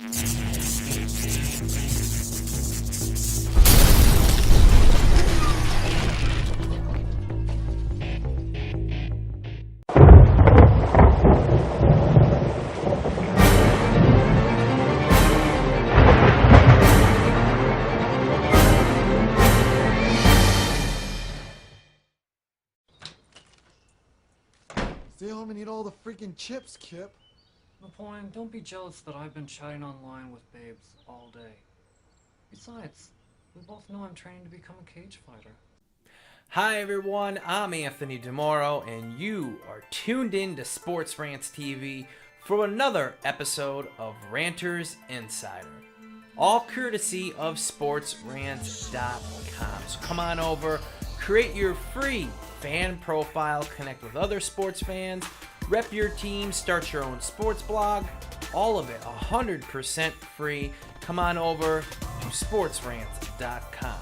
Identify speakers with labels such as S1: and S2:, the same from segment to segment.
S1: Stay home and eat all the freaking chips, Kip.
S2: Napoleon, don't be jealous that I've been chatting online with babes all day. Besides, we both know I'm training to become a cage fighter.
S3: Hi everyone, I'm Anthony DiMoro, and you are tuned in to SportsRants TV for another episode of Ranters Insider. All courtesy of SportsRants.com. So come on over, create your free fan profile, connect with other sports fans, rep your team, start your own sports blog, all of it 100% free. Come on over to SportsRants.com.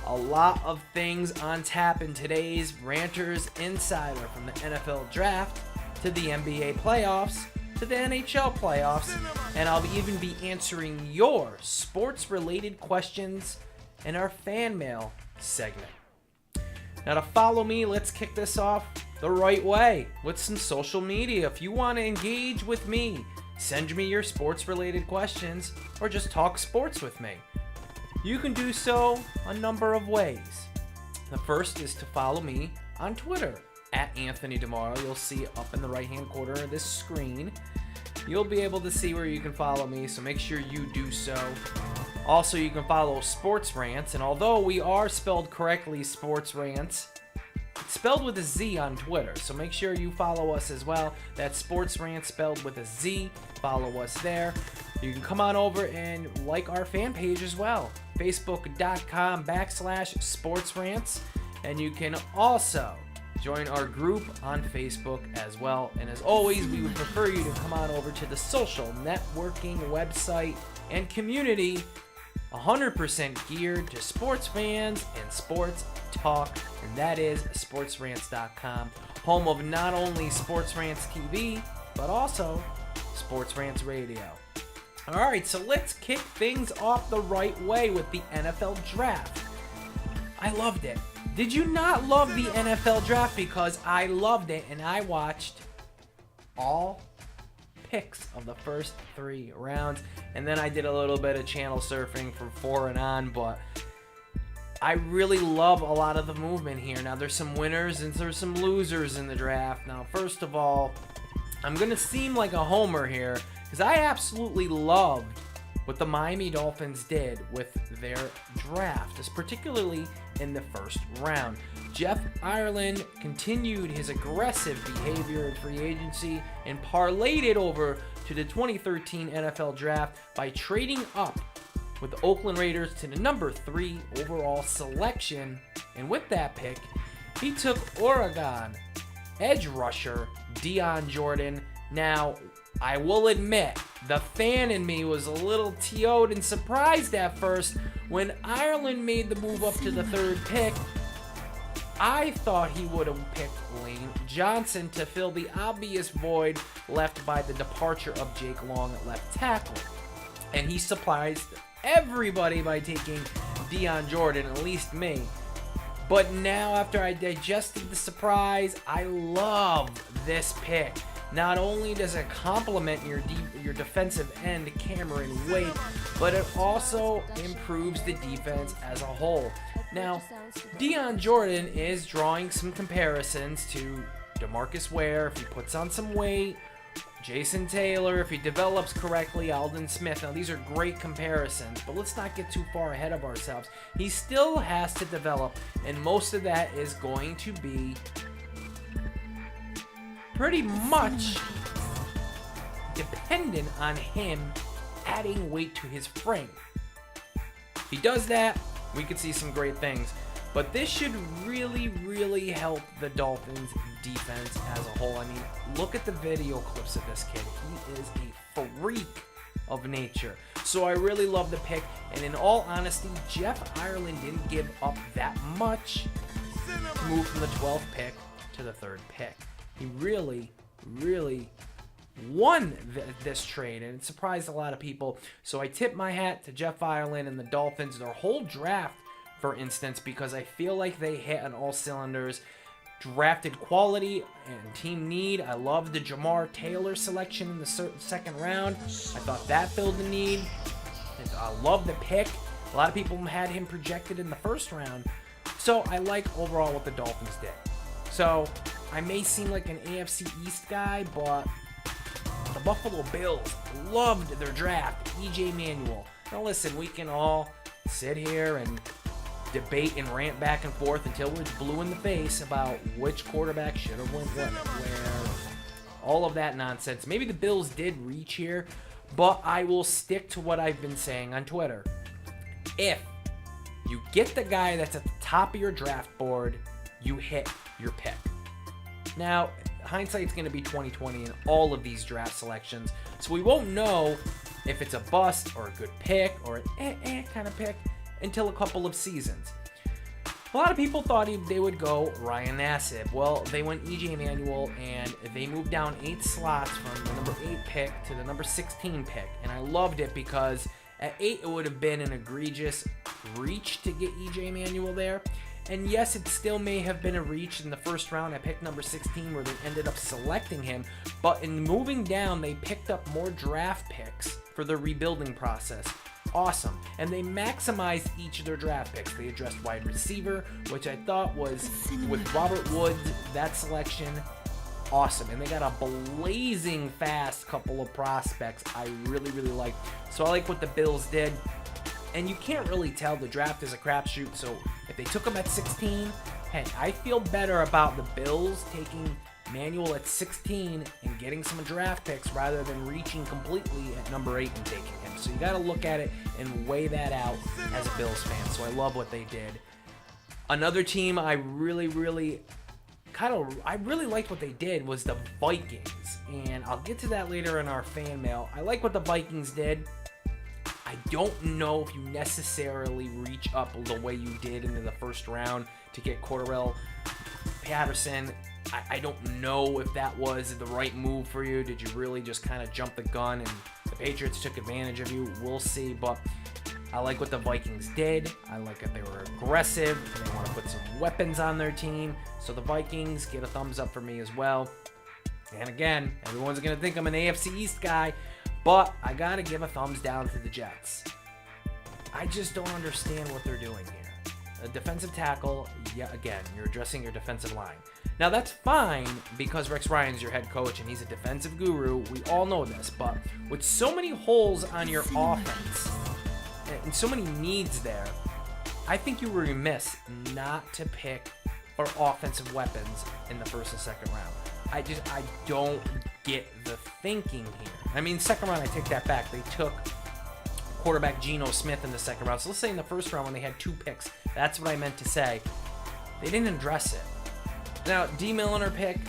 S3: A lot of things on tap in today's Ranters Insider, from the NFL Draft to the NBA Playoffs to the NHL Playoffs, and I'll even be answering your sports-related questions in our fan mail segment. Now, to follow me, let's kick this off the right way with some social media. If you want to engage with me, send me your sports-related questions or just talk sports with me. You can do so a number of ways. The first is to follow me on Twitter at Anthony DiMoro. You'll see it up in the right-hand corner of this screen. You'll be able to see where you can follow me, so make sure you do so. Also, you can follow Sports Rants, and although we are spelled correctly Sports Rants, it's spelled with a Z on Twitter, so make sure you follow us as well. That's Sports Rants spelled with a Z. Follow us there. You can come on over and like our fan page as well, facebook.com/SportsRants, and you can also join our group on Facebook as well. And as always, we would prefer you to come on over to the social networking website and community, 100% geared to sports fans and sports talk, and that is SportsRants.com, home of not only Sports Rants TV, but also Sports Rants Radio. Alright, so let's kick things off the right way with the NFL Draft. I loved it. Did you not love the NFL Draft? Because I loved it, and I watched all picks of the first 3 rounds, and then I did a little bit of channel surfing for 4 and on, but I really love a lot of the movement here. Now, there's some winners and there's some losers in the draft. Now, first of all, I'm going to seem like a homer here because I absolutely loved what the Miami Dolphins did with their draft, particularly in the first round. Jeff Ireland continued his aggressive behavior in free agency and parlayed it over to the 2013 NFL Draft by trading up with the Oakland Raiders to the number 3 overall selection. And with that pick, he took Oregon edge rusher Dion Jordan. Now, I will admit, the fan in me was a little TO'd and surprised at first when Ireland made the move up to the 3rd pick. I thought he would have picked Lane Johnson to fill the obvious void left by the departure of Jake Long at left tackle. And he surprised everybody by taking Dion Jordan, at least me. But now, after I digested the surprise, I love this pick. Not only does it complement your defensive end, Cameron Wake, but it also improves the defense as a whole. Now, Dion Jordan is drawing some comparisons to DeMarcus Ware if he puts on some weight, Jason Taylor if he develops correctly, Aldon Smith. Now, these are great comparisons, but let's not get too far ahead of ourselves. He still has to develop, and most of that is going to be pretty much dependent on him adding weight to his frame. If he does that, we could see some great things. But this should really, really help the Dolphins defense as a whole. I mean, look at the video clips of this kid. He is a freak of nature. So I really love the pick. And in all honesty, Jeff Ireland didn't give up that much to move from the 12th pick to the 3rd pick. He really, really won this trade, and it surprised a lot of people. So I tip my hat to Jeff Ireland and the Dolphins, their whole draft, for instance, because I feel like they hit on all cylinders. Drafted quality and team need. I love the Jamar Taylor selection in the second round. I thought that filled the need. And I love the pick. A lot of people had him projected in the first round. So I like overall what the Dolphins did. So I may seem like an AFC East guy, but the Buffalo Bills loved their draft. E.J. Manuel. Now listen, we can all sit here and debate and rant back and forth until we're blue in the face about which quarterback should have went where, all of that nonsense. Maybe the Bills did reach here, but I will stick to what I've been saying on Twitter. If you get the guy that's at the top of your draft board, you hit your pick. Now, hindsight's going to be 20/20 in all of these draft selections, so we won't know if it's a bust or a good pick or an kind of pick until a couple of seasons. A lot of people thought they would go Ryan Nassib. Well, they went E.J. Manuel, and they moved down 8 slots from the number 8 pick to the number 16 pick. And I loved it because at 8, it would have been an egregious reach to get E.J. Manuel there. And yes, it still may have been a reach in the first round. I picked number 16 where they ended up selecting him. But in moving down, they picked up more draft picks for the rebuilding process. Awesome. And they maximized each of their draft picks. They addressed wide receiver, which I thought was, with Robert Woods, that selection, awesome. And they got a blazing fast couple of prospects I really, really liked. So I like what the Bills did. And you can't really tell. The draft is a crapshoot. So if they took him at 16, hey, I feel better about the Bills taking Manuel at 16 and getting some draft picks rather than reaching completely at number 8 and taking him. So you got to look at it and weigh that out as a Bills fan. So I love what they did. Another team I really liked what they did was the Vikings. And I'll get to that later in our fan mail. I like what the Vikings did. I don't know if you necessarily reach up the way you did into the first round to get Cordarrelle Patterson. I don't know if that was the right move for you. Did you really just kind of jump the gun and the Patriots took advantage of you? We'll see, but I like what the Vikings did. I like that they were aggressive. They want to put some weapons on their team. So the Vikings get a thumbs up for me as well. And again, everyone's going to think I'm an AFC East guy, but I got to give a thumbs down to the Jets. I just don't understand what they're doing here. A defensive tackle, yeah, again, you're addressing your defensive line. Now, that's fine because Rex Ryan's your head coach and he's a defensive guru. We all know this, but with so many holes on your offense and so many needs there, I think you were remiss not to pick for offensive weapons in the first and second round. I don't get the thinking here. I mean, second round, I take that back. They took quarterback Geno Smith in the second round. So let's say in the first round when they had 2 picks, that's what I meant to say. They didn't address it. Now, D. Milliner pick,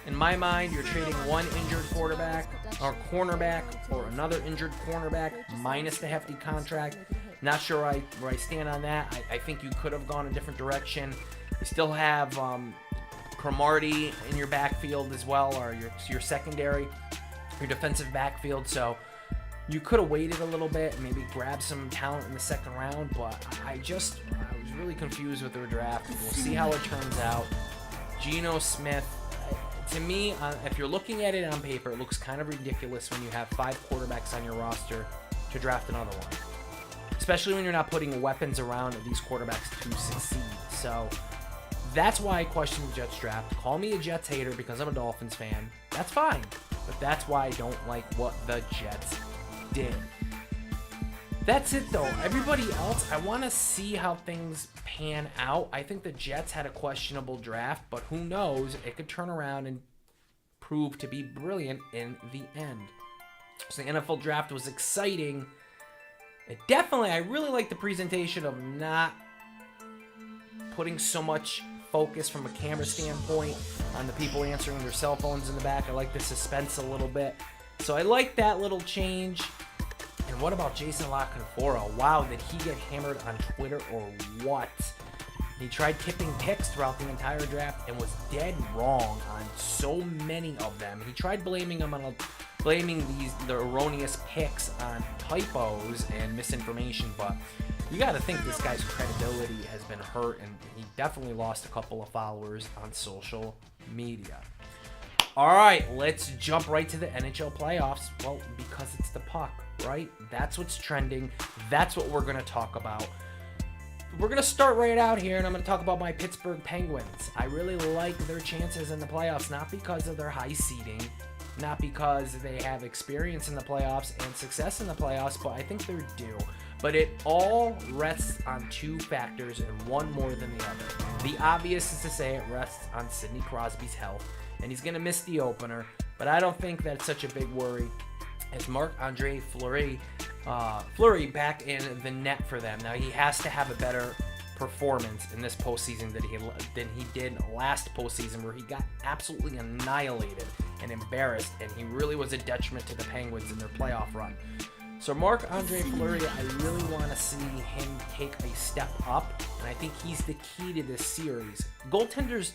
S3: in my mind, you're trading one injured quarterback or cornerback or another injured cornerback minus the hefty contract. Not sure where I stand on that. I think you could have gone a different direction. You still have Cromartie in your backfield as well, or your secondary, your defensive backfield. So you could have waited a little bit and maybe grabbed some talent in the second round, but I was really confused with their draft. We'll see how it turns out. Geno Smith, to me, if you're looking at it on paper, it looks kind of ridiculous when you have 5 quarterbacks on your roster to draft another one, especially when you're not putting weapons around these quarterbacks to succeed. So that's why I question the Jets draft. Call me a Jets hater because I'm a Dolphins fan. That's fine, but that's why I don't like what the Jets did. That's it though. Everybody else, I want to see how things pan out. I think the Jets had a questionable draft, but who knows? It could turn around and prove to be brilliant in the end. So the NFL draft was exciting. I really like the presentation of not putting so much focus from a camera standpoint on the people answering their cell phones in the back. I like the suspense a little bit. So I like that little change. And what about Jason La Canfora? Wow, did he get hammered on Twitter or what? He tried tipping picks throughout the entire draft and was dead wrong on so many of them. He tried blaming the erroneous picks on typos and misinformation, but you got to think this guy's credibility has been hurt, and he definitely lost a couple of followers on social media. All right, let's jump right to the NHL playoffs. Well, because it's the puck, right? That's what's trending. That's what we're going to talk about. We're going to start right out here, and I'm going to talk about my Pittsburgh Penguins. I really like their chances in the playoffs, not because of their high seeding, not because they have experience in the playoffs and success in the playoffs, but I think they're due. But it all rests on two factors, and one more than the other. The obvious is to say it rests on Sidney Crosby's health, and he's going to miss the opener, but I don't think that's such a big worry as Marc-Andre Fleury back in the net for them. Now, he has to have a better performance in this postseason than he did last postseason, where he got absolutely annihilated and embarrassed, and he really was a detriment to the Penguins in their playoff run. So Marc-Andre Fleury, I really want to see him take a step up, and I think he's the key to this series. Goaltenders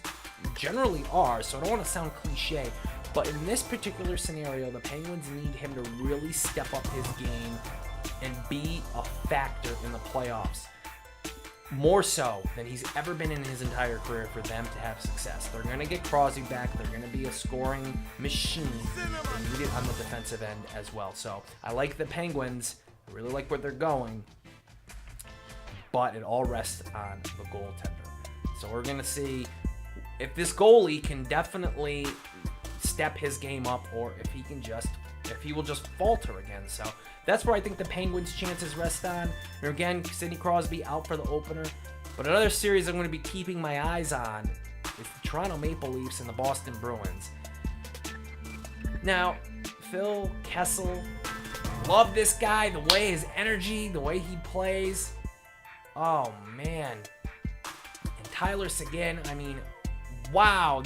S3: generally are, so I don't want to sound cliche, but in this particular scenario, the Penguins need him to really step up his game and be a factor in the playoffs. More so than he's ever been in his entire career for them to have success. They're going to get Crosby back. They're going to be a scoring machine. They need it on the defensive end as well. So I like the Penguins. I really like where they're going. But it all rests on the goaltender. So we're going to see if this goalie can definitely step his game up, or if he will just falter again. So that's where I think the Penguins' chances rest on. And again, Sidney Crosby out for the opener. But another series I'm going to be keeping my eyes on is the Toronto Maple Leafs and the Boston Bruins. Now, Phil Kessel, love this guy, the way his energy, the way he plays. Oh, man. And Tyler Seguin, I mean, wow,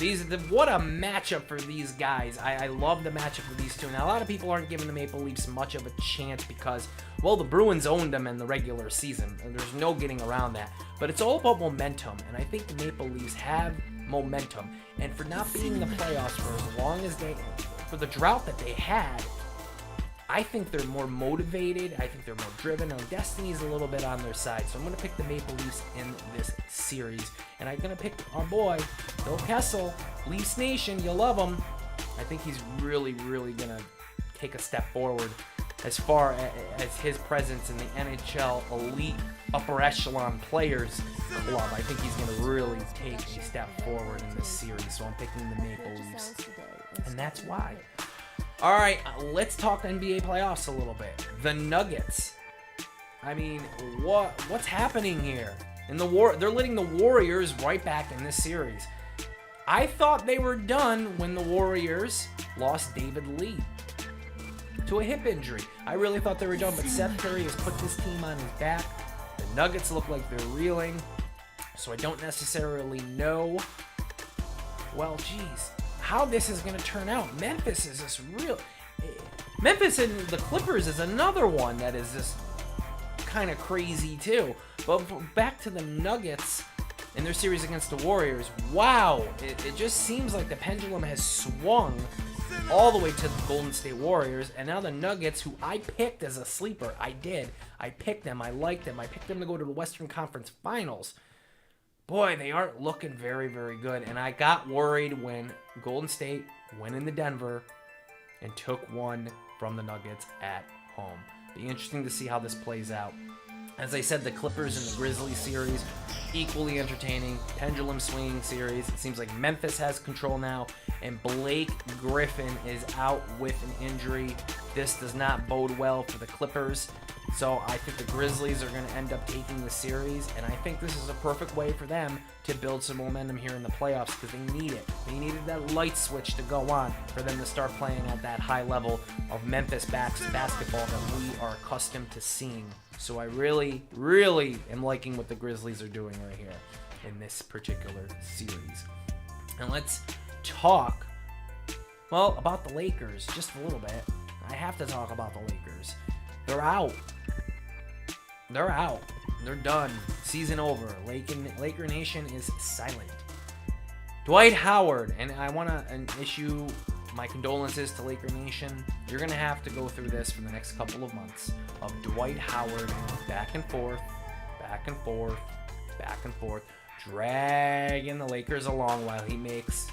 S3: what a matchup for these guys. I love the matchup for these two. Now, a lot of people aren't giving the Maple Leafs much of a chance because, well, the Bruins owned them in the regular season, and there's no getting around that. But it's all about momentum, and I think the Maple Leafs have momentum. And for not being in the playoffs for as long as for the drought that they had, I think they're more motivated. I think they're more driven. Their destiny's a little bit on their side. So I'm going to pick the Maple Leafs in this series. And I'm going to pick our boy, Phil Kessel, Leafs Nation. You love him. I think he's really, really going to take a step forward as far as his presence in the NHL Elite Upper Echelon Players Club. I think he's going to really take a step forward in this series. So I'm picking the Maple Leafs. And that's why. All right, let's talk NBA playoffs a little bit. The Nuggets. I mean, what's happening here? They're letting the Warriors right back in this series. I thought they were done when the Warriors lost David Lee to a hip injury. I really thought they were done, but Seth Curry has put this team on his back. The Nuggets look like they're reeling, so I don't necessarily know. Well, geez, how this is going to turn out. Memphis is just real. Memphis and the Clippers is another one that is just kind of crazy too. But back to the Nuggets in their series against the Warriors. Wow, it just seems like the pendulum has swung all the way to the Golden State Warriors, and now the Nuggets, who I picked as a sleeper. I picked them. I liked them. I picked them to go to the Western Conference Finals. Boy, they aren't looking very, very good. And I got worried when Golden State went into Denver and took one from the Nuggets at home. Be interesting to see how this plays out. As I said, the Clippers and the Grizzlies series, equally entertaining. Pendulum swinging series. It seems like Memphis has control now, and Blake Griffin is out with an injury. This does not bode well for the Clippers. So I think the Grizzlies are going to end up taking the series, and I think this is a perfect way for them to build some momentum here in the playoffs because they need it. They needed that light switch to go on for them to start playing at that high level of Memphis basketball that we are accustomed to seeing. So I really, really am liking what the Grizzlies are doing right here in this particular series. And let's talk, well, about the Lakers just a little bit. I have to talk about the Lakers. They're out. They're done. Season over. Laker Nation is silent. Dwight Howard, and I want to issue my condolences to Laker Nation. You're going to have to go through this for the next couple of months of Dwight Howard back and forth, dragging the Lakers along while he makes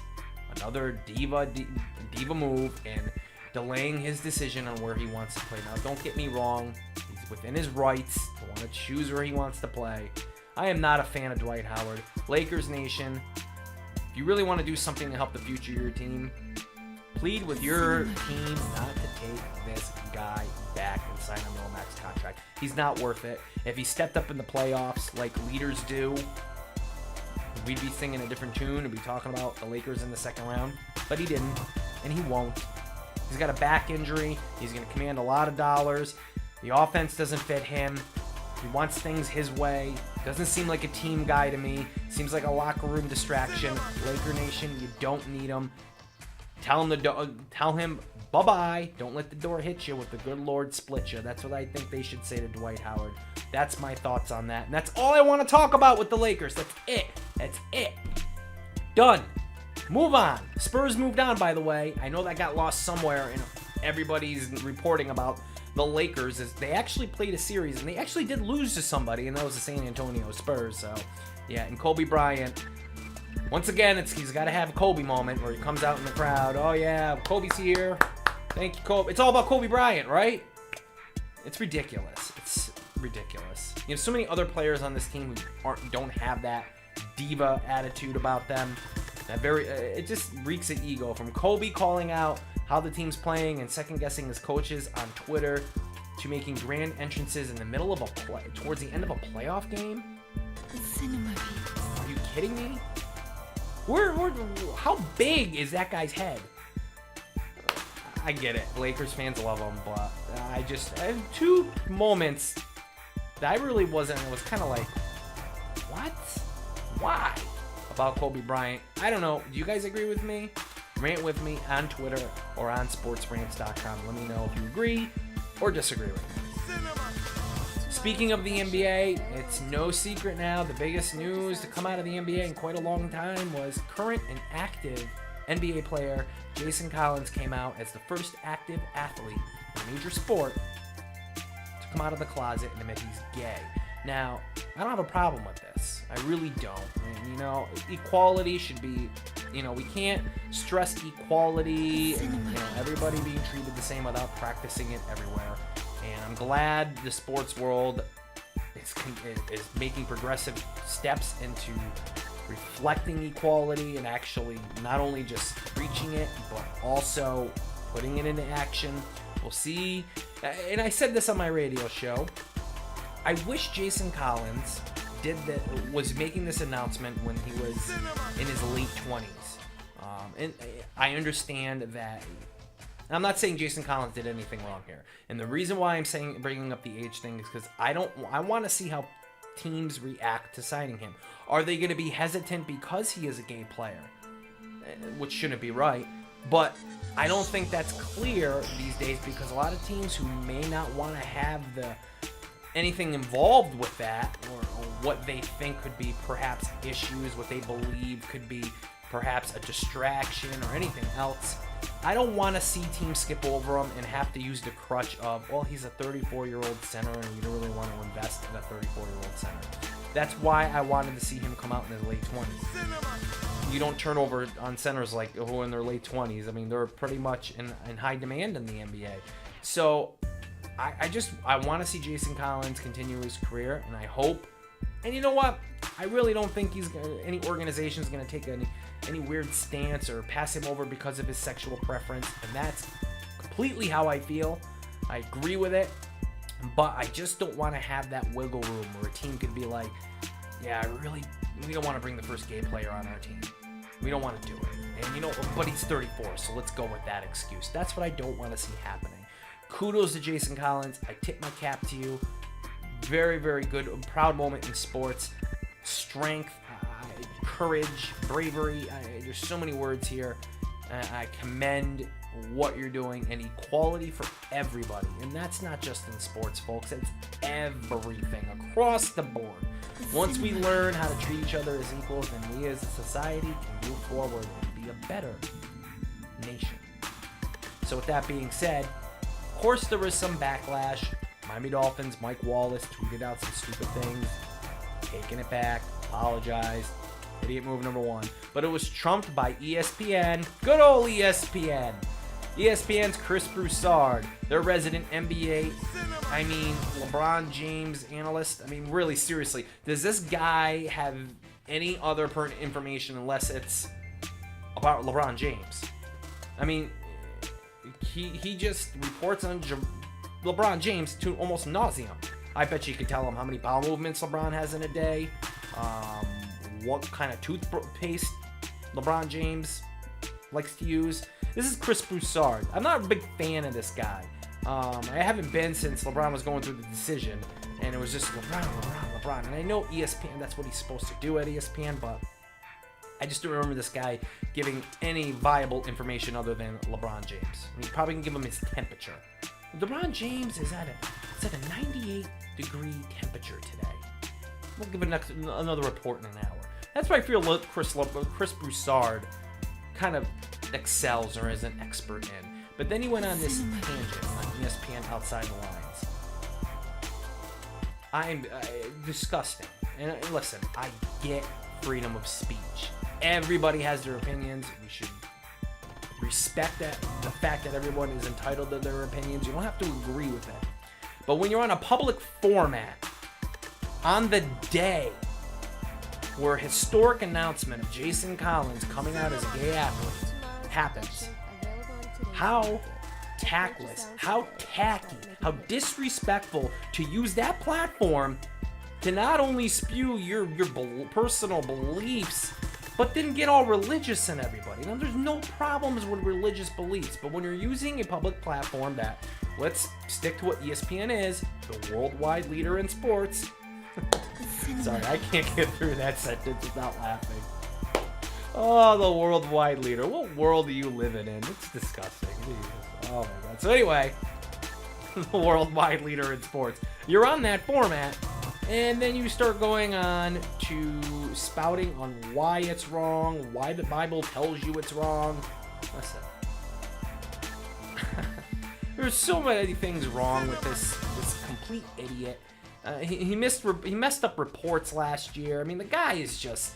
S3: another diva move and delaying his decision on where he wants to play. Now, don't get me wrong. He's within his rights to want to choose where he wants to play. I am not a fan of Dwight Howard. Lakers Nation, if you really want to do something to help the future of your team, plead with your team not to take this guy back and sign a no-max contract. He's not worth it. If he stepped up in the playoffs like leaders do, we'd be singing a different tune and be talking about the Lakers in the second round. But he didn't, and he won't. He's got a back injury. He's going to command a lot of dollars. The offense doesn't fit him. He wants things his way. Doesn't seem like a team guy to me. Seems like a locker room distraction. Laker Nation, you don't need him. Tell him bye-bye. Don't let the door hit you with the good Lord split you. That's what I think they should say to Dwight Howard. That's my thoughts on that. And that's all I want to talk about with the Lakers. That's it. Done. Move on. Spurs moved on, by the way. I know that got lost somewhere and everybody's reporting about the Lakers. Is they actually played a series and they actually did lose to somebody, and that was the San Antonio Spurs. So, yeah, and Kobe Bryant. Once again, he's got to have a Kobe moment where he comes out in the crowd. Oh, yeah, Kobe's here. Thank you, Kobe. It's all about Kobe Bryant, right? It's ridiculous. It's ridiculous. You have so many other players on this team who don't have that diva attitude about them. It just reeks of ego. From Kobe calling out how the team's playing and second-guessing his coaches on Twitter to making grand entrances in the middle of towards the end of a playoff game. Are you kidding me? How big is that guy's head? I get it. Lakers fans love him, but I have two moments that I really was kind of like, what? Why? About Kobe Bryant. I don't know. Do you guys agree with me? Rant with me on Twitter or on SportsRants.com. Let me know if you agree or disagree with me. Speaking of the NBA, it's no secret now. The biggest news to come out of the NBA in quite a long time was current and active NBA player Jason Collins came out as the first active athlete in a major sport to come out of the closet and admit he's gay. Now, I don't have a problem with this. I really don't. Equality should be, we can't stress equality and, everybody being treated the same without practicing it everywhere. And I'm glad the sports world is making progressive steps into reflecting equality and actually not only just preaching it, but also putting it into action. We'll see. And I said this on my radio show. I wish Jason Collins was making this announcement when he was in his late 20s. And I understand that. I'm not saying Jason Collins did anything wrong here. And the reason why I'm bringing up the age thing is because I want to see how teams react to signing him. Are they going to be hesitant because he is a gay player? Which shouldn't be right. But I don't think that's clear these days because a lot of teams who may not want to have anything involved with that or what they think could be perhaps issues, what they believe could be perhaps a distraction or anything else. I don't want to see teams skip over him and have to use the crutch of, well, he's a 34-year-old center and we don't really want to invest in a 34-year-old center. That's why I wanted to see him come out in his late 20s. You don't turn over on centers like who in their late 20s. I mean, they're pretty much in high demand in the NBA. So I want to see Jason Collins continue his career, and I hope. And you know what? I really don't think any organization is going to take any weird stance or pass him over because of his sexual preference, and that's completely how I feel. I agree with it, but I just don't want to have that wiggle room where a team could be like, yeah, we don't want to bring the first gay player on our team. We don't want to do it. And but he's 34, so let's go with that excuse. That's what I don't want to see happening. Kudos to Jason Collins. I tip my cap to you. Very, very good, proud moment in sports. Strength, courage, bravery. There's so many words here. I commend what you're doing, and equality for everybody. And that's not just in sports, folks. It's everything across the board. Once we learn how to treat each other as equals, then we as a society can move forward and be a better nation. So with that being said, of course there was some backlash. Miami Dolphins, Mike Wallace tweeted out some stupid things, taking it back, apologized. Idiot move number one. But it was trumped by ESPN. Good old ESPN. ESPN's Chris Broussard, their resident NBA, LeBron James analyst. Really, seriously, does this guy have any other pertinent information unless it's about LeBron James? He just reports on LeBron James to almost nauseum. I bet you could tell him how many bowel movements LeBron has in a day, what kind of toothpaste LeBron James likes to use. This is Chris Broussard. I'm not a big fan of this guy. I haven't been since LeBron was going through the decision, and it was just LeBron. And I know ESPN, that's what he's supposed to do at ESPN, but I just don't remember this guy giving any viable information other than LeBron James. He probably can give him his temperature. LeBron James is at a 98-degree temperature today. We'll give it another report in an hour. That's why I feel Chris Broussard kind of excels or is an expert in. But then he went on this tangent on ESPN Outside the Lines. I'm disgusting. And listen, I get freedom of speech. Everybody has their opinions. We should respect that, the fact that everyone is entitled to their opinions. You don't have to agree with it. But when you're on a public format, on the day where historic announcement of Jason Collins coming out as a gay athlete happens, how tactless, how tacky, how disrespectful to use that platform to not only spew your personal beliefs, but then get all religious in everybody. Now, there's no problems with religious beliefs, but when you're using a public platform that, let's stick to what ESPN is, the worldwide leader in sports. Sorry, I can't get through that sentence without laughing. Oh, the worldwide leader. What world are you living in? It's disgusting. Jesus. Oh my God. So anyway, the worldwide leader in sports. You're on that format, and then you start going on to spouting on why it's wrong, why the Bible tells you it's wrong. Listen. There's so many things wrong with this complete idiot. He messed up reports last year. The guy is just...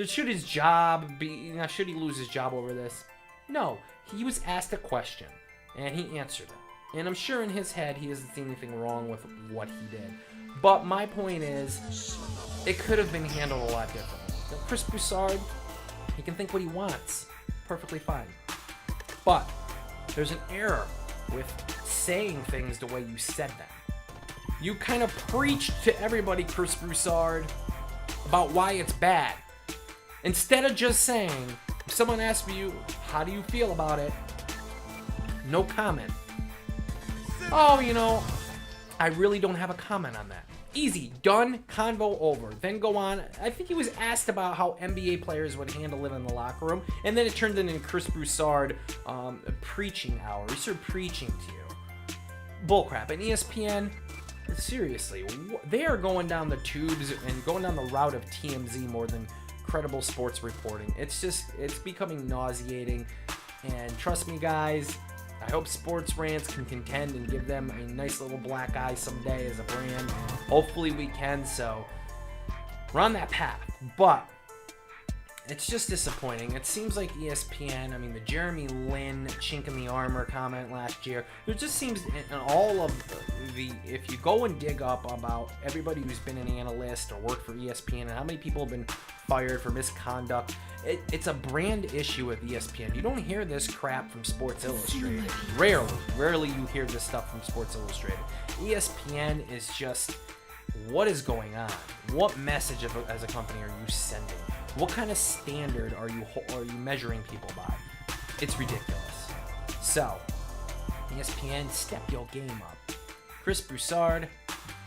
S3: Should his job be... should he lose his job over this? No. He was asked a question, and he answered it. And I'm sure in his head he doesn't see anything wrong with what he did. But my point is, it could have been handled a lot differently. Chris Broussard, he can think what he wants. Perfectly fine. But there's an error with saying things the way you said them. You kind of preached to everybody, Chris Broussard, about why it's bad. Instead of just saying, if someone asks you, how do you feel about it? No comment. Oh, I really don't have a comment on that. Easy, done, convo over. Then go on. I think he was asked about how NBA players would handle it in the locker room, and then it turned into Chris Broussard a preaching hour. He started preaching to you. Bullcrap. And ESPN, seriously, they are going down the tubes and going down the route of TMZ more than credible sports reporting. It's becoming nauseating. And trust me, guys, I hope Sports Rants can contend and give them a nice little black eye someday as a brand. Hopefully we can, so we're on that path. But it's just disappointing. It seems like ESPN, the Jeremy Lin chink in the armor comment last year, there just seems in all of if you go and dig up about everybody who's been an analyst or worked for ESPN and how many people have been fired for misconduct, it's a brand issue with ESPN. You don't hear this crap from Sports Illustrated. Rarely you hear this stuff from Sports Illustrated. ESPN is just, what is going on? What message as a company are you sending? What kind of standard are you measuring people by? It's ridiculous. So, ESPN, step your game up. Chris Broussard,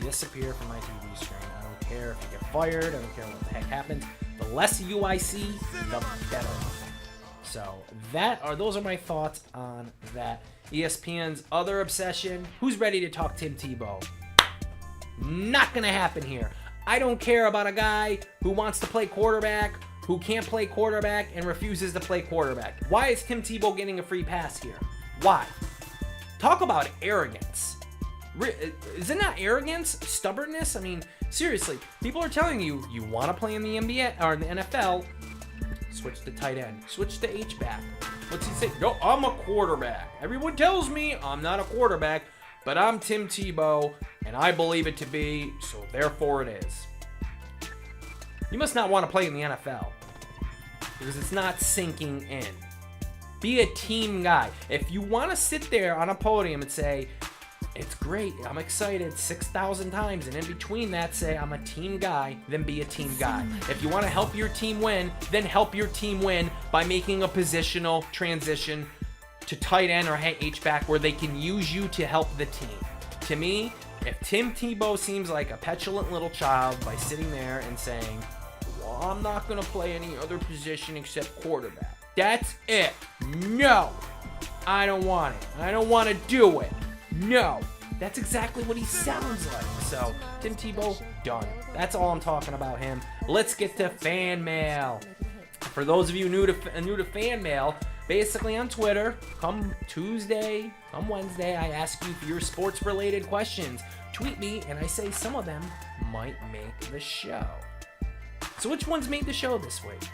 S3: disappear from my TV screen. I don't care if you get fired. I don't care what the heck happens. The less you I see, the better. So those are my thoughts on that. ESPN's other obsession. Who's ready to talk Tim Tebow? Not gonna happen here. I don't care about a guy who wants to play quarterback, who can't play quarterback, and refuses to play quarterback. Why is Tim Tebow getting a free pass here? Why? Talk about arrogance. Is it not arrogance? Stubbornness? I mean, seriously, people are telling you want to play in the NBA or in the NFL, switch to tight end, switch to H-back. What's he say? No, I'm a quarterback. Everyone tells me I'm not a quarterback, but I'm Tim Tebow, and I believe it to be, so therefore it is. You must not want to play in the NFL because it's not sinking in. Be a team guy. If you want to sit there on a podium and say, it's great, I'm excited 6,000 times, and in between that say I'm a team guy, then be a team guy. If you want to help your team win, then help your team win by making a positional transition to tight end or H-back where they can use you to help the team. To me, if Tim Tebow seems like a petulant little child by sitting there and saying, well, I'm not going to play any other position except quarterback. That's it. No, I don't want it. I don't want to do it. No, that's exactly what he sounds like. So, Tim Tebow, done. That's all I'm talking about him. Let's get to fan mail. For those of you new to fan mail, basically on Twitter, come Tuesday, come Wednesday, I ask you for your sports-related questions. Tweet me, and I say some of them might make the show. So which ones made the show this week?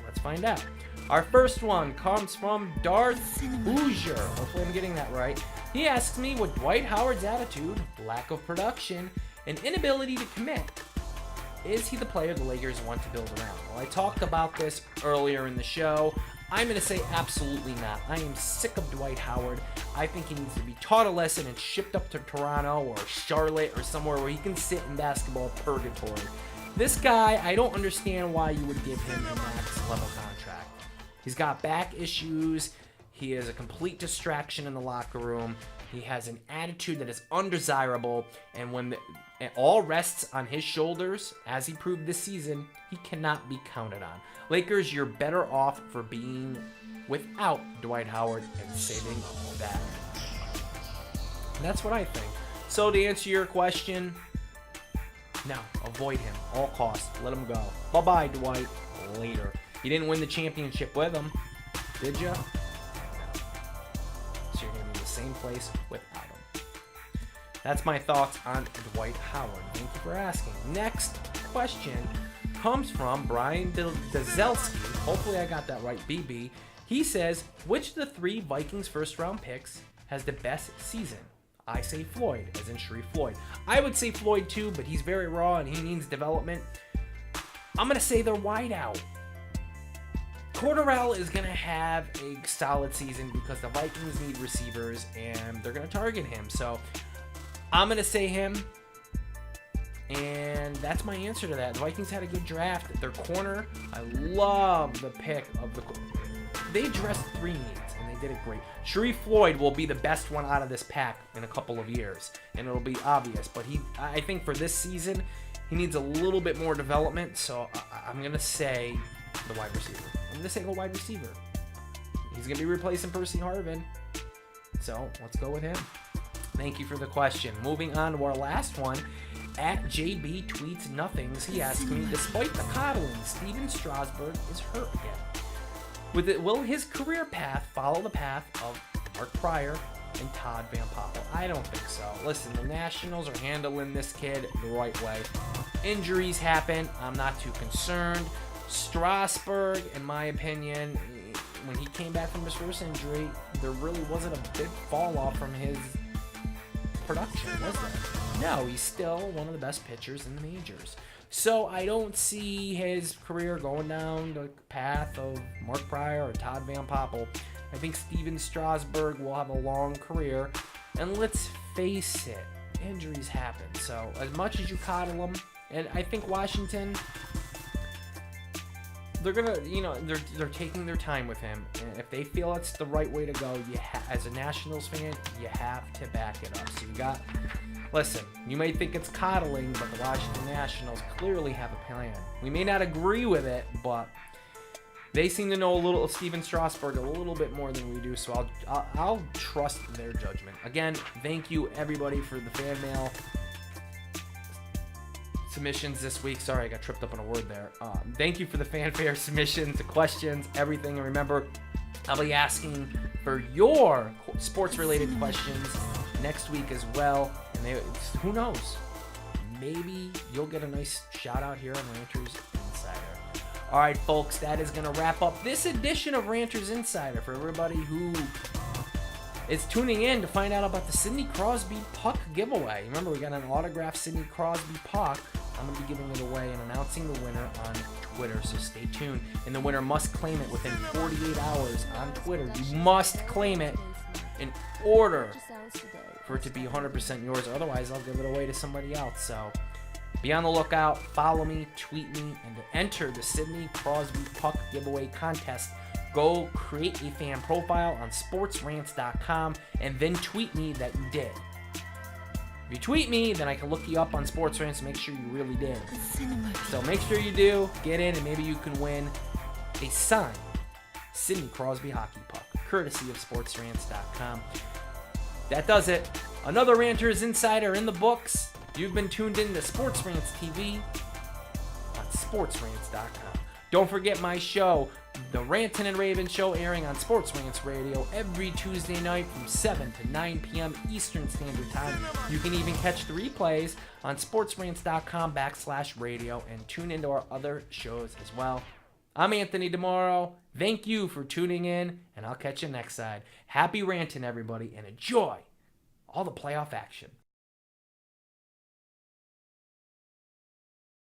S3: Let's find out. Our first one comes from Darth Hoosier. Hopefully I'm getting that right. He asks me, with Dwight Howard's attitude, lack of production, and inability to commit, is he the player the Lakers want to build around? Well, I talked about this earlier in the show. I'm going to say absolutely not. I am sick of Dwight Howard. I think he needs to be taught a lesson and shipped up to Toronto or Charlotte or somewhere where he can sit in basketball purgatory. This guy, I don't understand why you would give him a max level contract. He's got back issues. He is a complete distraction in the locker room. He has an attitude that is undesirable. And when it all rests on his shoulders, as he proved this season, he cannot be counted on. Lakers, you're better off for being without Dwight Howard and saving that. And that's what I think. So to answer your question, no, avoid him. All costs. Let him go. Bye-bye, Dwight. Later. You didn't win the championship with him, did you? No. So you're going to be in the same place without him. That's my thoughts on Dwight Howard. Thank you for asking. Next question comes from Brian Dazelski. Hopefully I got that right, BB. He says, which of the 3 Vikings first-round picks has the best season? I say Floyd, as in Sharif Floyd. I would say Floyd too, but he's very raw and he needs development. I'm going to say their wideout. Cordarrelle is going to have a solid season because the Vikings need receivers and they're going to target him. So I'm going to say him. And that's my answer to that. The Vikings had a good draft. Their corner, I love the pick of the... They addressed 3 needs, and they did it great. Sharif Floyd will be the best one out of this pack in a couple of years, and it'll be obvious. But I think for this season, he needs a little bit more development, so I'm going to say the wide receiver. I'm going to say the wide receiver. He's going to be replacing Percy Harvin, so let's go with him. Thank you for the question. Moving on to our last one. At JB Tweets Nothings, he asked me, despite the coddling, Steven Strasburg is hurt again. Will his career path follow the path of Mark Pryor and Todd Van Poppel? I don't think so. Listen, the Nationals are handling this kid the right way. Injuries happen. I'm not too concerned. Strasburg, in my opinion, when he came back from his first injury, there really wasn't a big fall off from his production, was there? No, he's still one of the best pitchers in the majors. So I don't see his career going down the path of Mark Pryor or Todd Van Poppel. I think Steven Strasburg will have a long career. And let's face it, injuries happen. So as much as you coddle him, and I think Washington, they're gonna, they're taking their time with him. And if they feel it's the right way to go, as a Nationals fan, you have to back it up. So you got... Listen, you may think it's coddling, but the Washington Nationals clearly have a plan. We may not agree with it, but They seem to know a little of Steven Strasburg a little bit more than we do, so I'll trust their judgment. Again, thank you everybody for the fan mail submissions this week. Sorry, I got tripped up on a word there. Thank you for the fanfare submissions, the questions, everything. And remember, I'll be asking for your sports-related questions next week as well. And who knows? Maybe you'll get a nice shout-out here on Ranters Insider. All right, folks, that is going to wrap up this edition of Ranters Insider. For everybody who is tuning in to find out about the Sidney Crosby puck giveaway. Remember, we got an autographed Sidney Crosby puck. I'm going to be giving it away and announcing the winner on Twitter, so stay tuned. And the winner must claim it within 48 hours on Twitter. You must claim it in order for it to be 100% yours. Otherwise, I'll give it away to somebody else. So be on the lookout. Follow me, tweet me, and to enter the Sidney Crosby puck giveaway contest, go create a fan profile on SportsRants.com and then tweet me that you did. If you tweet me, then I can look you up on Sports Rants and make sure you really did. So make sure you do. Get in, and maybe you can win a signed Sidney Crosby hockey puck, courtesy of SportsRants.com. That does it. Another Ranters Insider in the books. You've been tuned in to Sports Rants TV on SportsRants.com. Don't forget my show, The Rantin' and Raven Show, airing on Sports Rants Radio every Tuesday night from 7 to 9 p.m. Eastern Standard Time. You can even catch the replays on SportsRants.com/radio and tune into our other shows as well. I'm Anthony DiMoro. Thank you for tuning in, and I'll catch you next side. Happy ranting, everybody, and enjoy all the playoff action.